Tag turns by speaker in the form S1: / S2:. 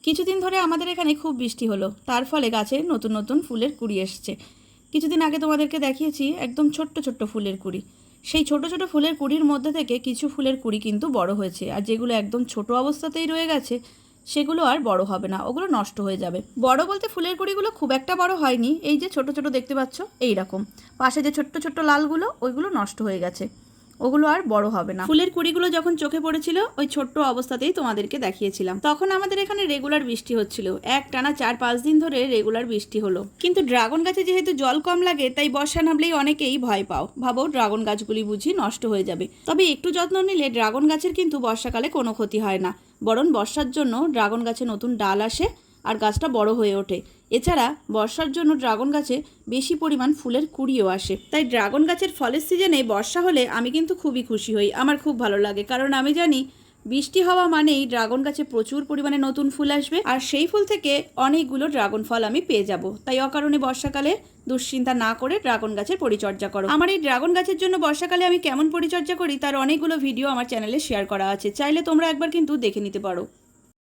S1: কিছুদিন ধরে আমাদের এখানে খুব বৃষ্টি হলো, তার ফলে গাছে নতুন নতুন ফুলের কুঁড়ি এসছে। কিছুদিন আগে তোমাদেরকে দেখিয়েছি একদম ছোট্ট ছোট্ট ফুলের কুঁড়ি। সেই ছোট ছোট ফুলের কুঁড়ির মধ্যে থেকে কিছু ফুলের কুঁড়ি কিন্তু বড় হয়েছে, আর যেগুলো একদম ছোট অবস্থাতেই রয়ে গেছে সেগুলো আর বড় হবে না, ওগুলো নষ্ট হয়ে যাবে। বড় বলতে ফুলের কুঁড়িগুলো খুব একটা বড় হয়নি, এই যে ছোট ছোট দেখতে পাচ্ছ এই রকম। পাশে যে ছোট্ট ছোট্ট লালগুলো ওইগুলো নষ্ট হয়ে গেছে, ওগুলো আর বড় হবে না। ফুলের কুঁড়িগুলো যখন চোখে পড়েছিল ওই ছোট্ট অবস্থাতেই তোমাদেরকে দেখিয়েছিলাম, তখন আমাদের এখানে রেগুলার বৃষ্টি হচ্ছিল, একটানা 4-5 দিন ধরে রেগুলার বৃষ্টি হলো। কিন্তু ড্রাগন গাছে যেহেতু জল কম লাগে তাই বর্ষা নামলেই অনেকেই ভয় পাও, ভাবো ড্রাগন গাছগুলি বুঝি নষ্ট হয়ে যাবে। তবে একটু যত্ন নিলে ড্রাগন গাছের কিন্তু বর্ষাকালে কোনো ক্ষতি হয় না, বরং বর্ষার জন্য ড্রাগন গাছে নতুন ডাল আসে আর গাছটা বড় হয়ে ওঠে। এছাড়া বর্ষার জন্য ড্রাগন গাছে বেশি পরিমাণ ফুলের কুঁড়িও আসে। তাই ড্রাগন গাছের ফলের সিজনে বর্ষা হলে আমি কিন্তু খুবই খুশি হই, আমার খুব ভালো লাগে, কারণ আমি জানি বৃষ্টি হওয়া মানেই ড্রাগন গাছে প্রচুর পরিমাণে নতুন ফুল আসবে, আর সেই ফুল থেকে অনেকগুলো ড্রাগন ফল আমি পেয়ে যাব। তাই অকারণে বর্ষাকালে দুশ্চিন্তা না করে ড্রাগন গাছের পরিচর্যা করো। আমার এই ড্রাগন গাছের জন্য বর্ষাকালে আমি কেমন পরিচর্যা করি তার অনেকগুলো ভিডিও আমার চ্যানেলে শেয়ার করা আছে, চাইলে তোমরা একবার কিন্তু দেখে নিতে পারো।